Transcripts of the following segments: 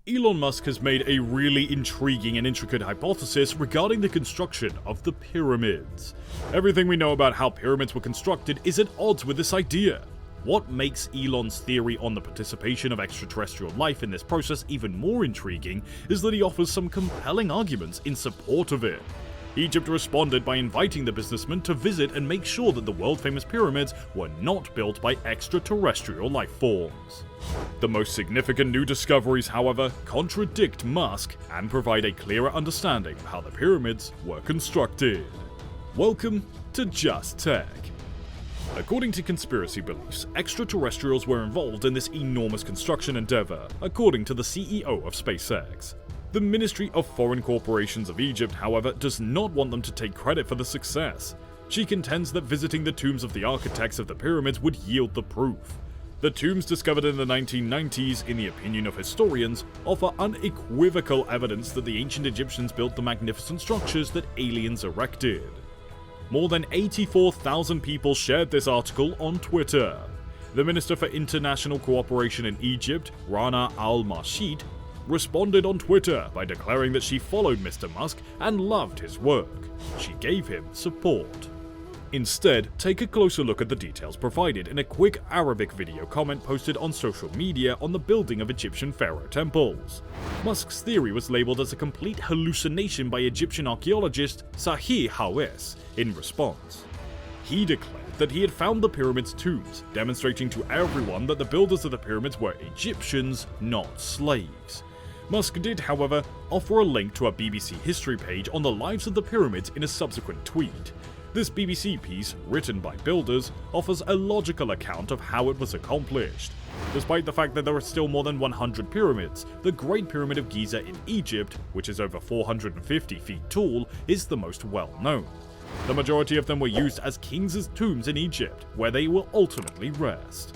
Elon Musk has made a really intriguing and intricate hypothesis regarding the construction of the pyramids. Everything we know about how pyramids were constructed is at odds with this idea. What makes Elon's theory on the participation of extraterrestrial life in this process even more intriguing is that he offers some compelling arguments in support of it. Egypt responded by inviting the businessman to visit and make sure that the world-famous pyramids were not built by extraterrestrial life forms. The most significant new discoveries, however, contradict Musk and provide a clearer understanding of how the pyramids were constructed. Welcome to Just Tech. According to conspiracy beliefs, extraterrestrials were involved in this enormous construction endeavor, according to the CEO of SpaceX. The Ministry of Foreign Corporations of Egypt, however, does not want them to take credit for the success. She contends that visiting the tombs of the architects of the pyramids would yield the proof. The tombs discovered in the 1990s, in the opinion of historians, offer unequivocal evidence that the ancient Egyptians built the magnificent structures that aliens erected. More than 84,000 people shared this article on Twitter. The Minister for International Cooperation in Egypt, Rana al-Mashid, responded on Twitter by declaring that she followed Mr. Musk and loved his work. She gave him support. Instead, take a closer look at the details provided in a quick Arabic video comment posted on social media on the building of Egyptian pharaoh temples. Musk's theory was labeled as a complete hallucination by Egyptian archaeologist Sahih Hawes in response. He declared that he had found the pyramids' tombs, demonstrating to everyone that the builders of the pyramids were Egyptians, not slaves. Musk did, however, offer a link to a BBC history page on the lives of the pyramids in a subsequent tweet. This BBC piece, written by builders, offers a logical account of how it was accomplished. Despite the fact that there are still more than 100 pyramids, the Great Pyramid of Giza in Egypt, which is over 450 feet tall, is the most well-known. The majority of them were used as kings' tombs in Egypt, where they will ultimately rest.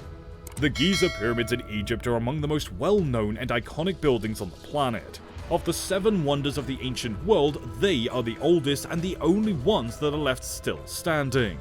The Giza pyramids in Egypt are among the most well-known and iconic buildings on the planet. Of the 7 wonders of the ancient world, they are the oldest and the only ones that are left still standing.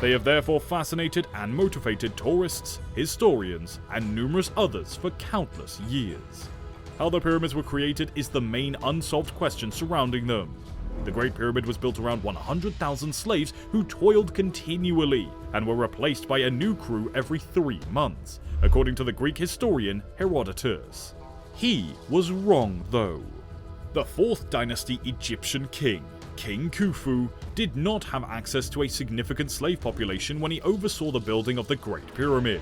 They have therefore fascinated and motivated tourists, historians, and numerous others for countless years. How the pyramids were created is the main unsolved question surrounding them. The Great Pyramid was built around 100,000 slaves who toiled continually and were replaced by a new crew every 3 months, according to the Greek historian Herodotus. He was wrong though. The Fourth Dynasty Egyptian king, King Khufu, did not have access to a significant slave population when he oversaw the building of the Great Pyramid.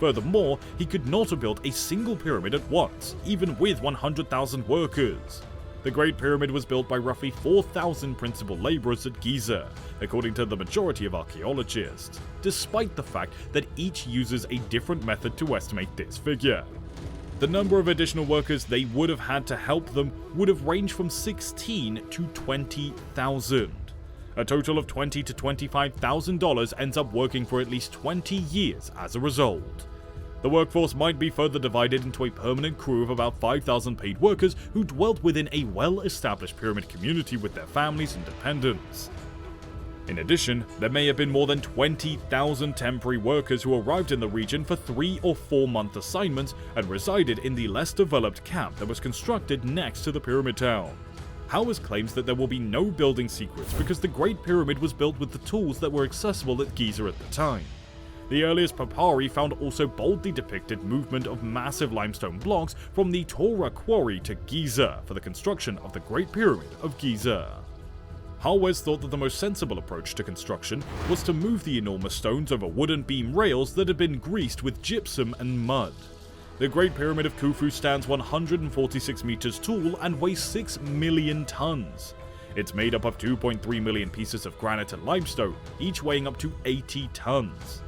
Furthermore, he could not have built a single pyramid at once, even with 100,000 workers. The Great Pyramid was built by roughly 4,000 principal laborers at Giza, according to the majority of archaeologists, despite the fact that each uses a different method to estimate this figure. The number of additional workers they would have had to help them would have ranged from 16 to 20,000. A total of $20,000 to $25,000 ends up working for at least 20 years as a result. The workforce might be further divided into a permanent crew of about 5,000 paid workers who dwelt within a well-established pyramid community with their families and dependents. In addition, there may have been more than 20,000 temporary workers who arrived in the region for 3 or 4 month assignments and resided in the less developed camp that was constructed next to the pyramid town. Howes claims that there will be no building secrets because the Great Pyramid was built with the tools that were accessible at Giza at the time. The earliest papyri found also boldly depicted movement of massive limestone blocks from the Torah quarry to Giza for the construction of the Great Pyramid of Giza. Hawes thought that the most sensible approach to construction was to move the enormous stones over wooden beam rails that had been greased with gypsum and mud. The Great Pyramid of Khufu stands 146 meters tall and weighs 6 million tons. It's made up of 2.3 million pieces of granite and limestone, each weighing up to 80 tons.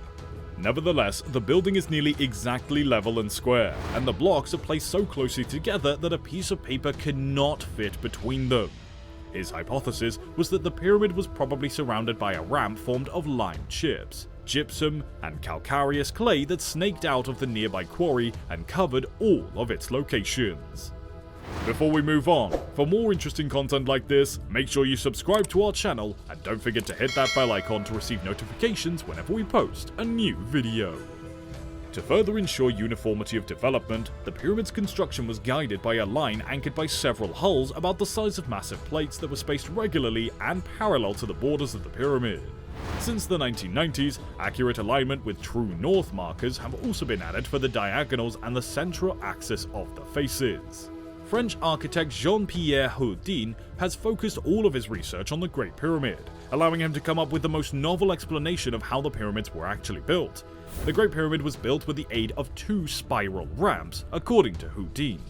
Nevertheless, the building is nearly exactly level and square, and the blocks are placed so closely together that a piece of paper cannot fit between them. His hypothesis was that the pyramid was probably surrounded by a ramp formed of lime chips, gypsum, and calcareous clay that snaked out of the nearby quarry and covered all of its locations. Before we move on, for more interesting content like this, make sure you subscribe to our channel and don't forget to hit that bell icon to receive notifications whenever we post a new video. To further ensure uniformity of development, the pyramid's construction was guided by a line anchored by several hulls about the size of massive plates that were spaced regularly and parallel to the borders of the pyramid. Since the 1990s, accurate alignment with true north markers have also been added for the diagonals and the central axis of the faces. French architect Jean-Pierre Houdin has focused all of his research on the Great Pyramid, allowing him to come up with the most novel explanation of how the pyramids were actually built. The Great Pyramid was built with the aid of two spiral ramps, according to Houdin.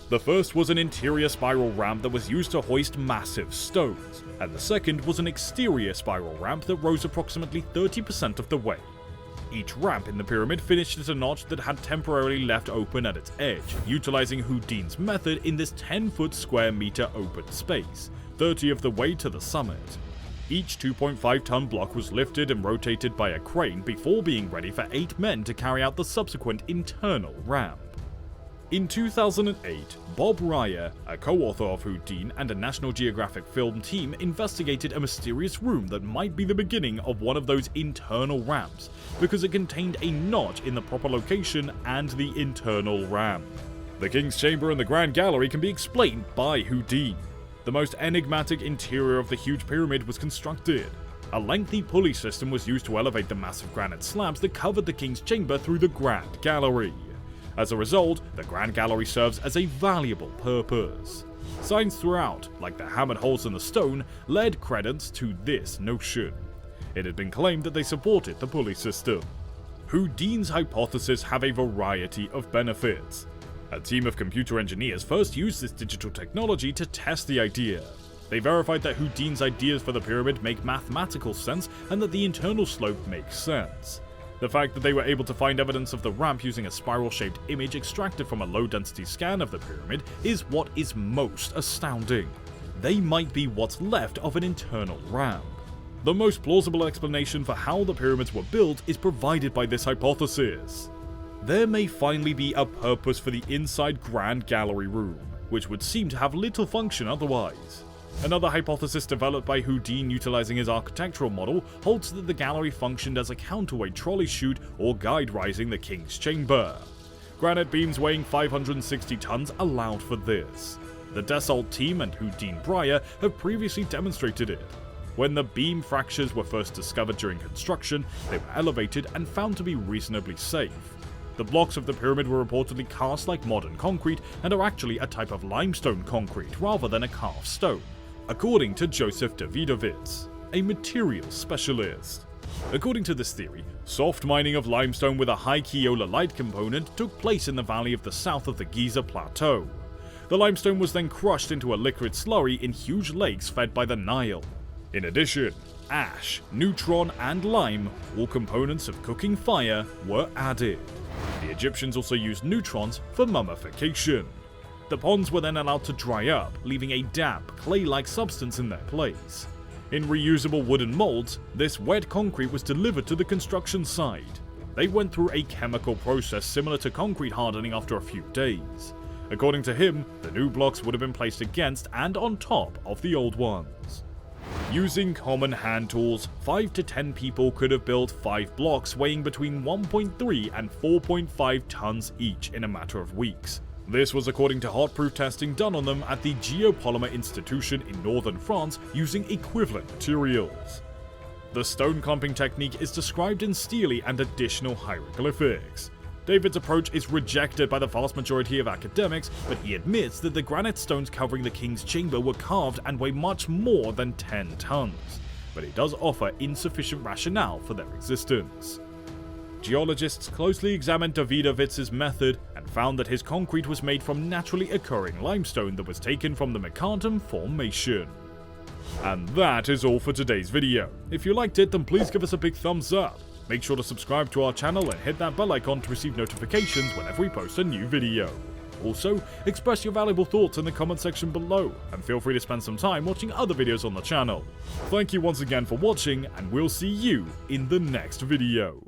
The first was an interior spiral ramp that was used to hoist massive stones, and the second was an exterior spiral ramp that rose approximately 30% of the way. Each ramp in the pyramid finished at a notch that had temporarily left open at its edge, utilizing Houdin's method in this 10-foot square meter open space, 30 of the way to the summit. Each 2.5-ton block was lifted and rotated by a crane before being ready for 8 men to carry out the subsequent internal ramp. In 2008, Bob Ryer, a co-author of Houdin and a National Geographic film team, investigated a mysterious room that might be the beginning of one of those internal ramps, because it contained a notch in the proper location and the internal ramp. The King's Chamber and the Grand Gallery can be explained by Houdin. The most enigmatic interior of the huge pyramid was constructed. A lengthy pulley system was used to elevate the massive granite slabs that covered the King's Chamber through the Grand Gallery. As a result, the Grand Gallery serves as a valuable purpose. Signs throughout, like the hammered holes in the stone, led credence to this notion. It had been claimed that they supported the pulley system. Houdin's hypotheses have a variety of benefits. A team of computer engineers first used this digital technology to test the idea. They verified that Houdin's ideas for the pyramid make mathematical sense and that the internal slope makes sense. The fact that they were able to find evidence of the ramp using a spiral-shaped image extracted from a low-density scan of the pyramid is what is most astounding. They might be what's left of an internal ramp. The most plausible explanation for how the pyramids were built is provided by this hypothesis. There may finally be a purpose for the inside Grand Gallery room, which would seem to have little function otherwise. Another hypothesis developed by Houdin utilizing his architectural model holds that the gallery functioned as a counterweight trolley chute or guide rising the King's Chamber. Granite beams weighing 560 tons allowed for this. The Dassault team and Houdin Breyer have previously demonstrated it. When the beam fractures were first discovered during construction, they were elevated and found to be reasonably safe. The blocks of the pyramid were reportedly cast like modern concrete and are actually a type of limestone concrete rather than a carved stone, according to Joseph Davidovitz, a materials specialist. According to this theory, soft mining of limestone with a high keololite component took place in the valley of the south of the Giza Plateau. The limestone was then crushed into a liquid slurry in huge lakes fed by the Nile. In addition, ash, neutron, and lime, all components of cooking fire, were added. The Egyptians also used neutrons for mummification. The ponds were then allowed to dry up, leaving a damp, clay-like substance in their place. In reusable wooden molds, this wet concrete was delivered to the construction site. They went through a chemical process similar to concrete hardening after a few days. According to him, the new blocks would have been placed against and on top of the old ones. Using common hand tools, 5 to 10 people could have built 5 blocks weighing between 1.3 and 4.5 tons each in a matter of weeks. This was according to hot-proof testing done on them at the Geopolymer Institution in northern France using equivalent materials. The stone clumping technique is described in stele and additional hieroglyphics. David's approach is rejected by the vast majority of academics, but he admits that the granite stones covering the King's Chamber were carved and weigh much more than 10 tons, but he does offer insufficient rationale for their existence. Geologists closely examined Davidovitz's method and found that his concrete was made from naturally occurring limestone that was taken from the Mercatum Formation. And that is all for today's video. If you liked it, then please give us a big thumbs up. Make sure to subscribe to our channel and hit that bell icon to receive notifications whenever we post a new video. Also, express your valuable thoughts in the comment section below, and feel free to spend some time watching other videos on the channel. Thank you once again for watching, and we'll see you in the next video.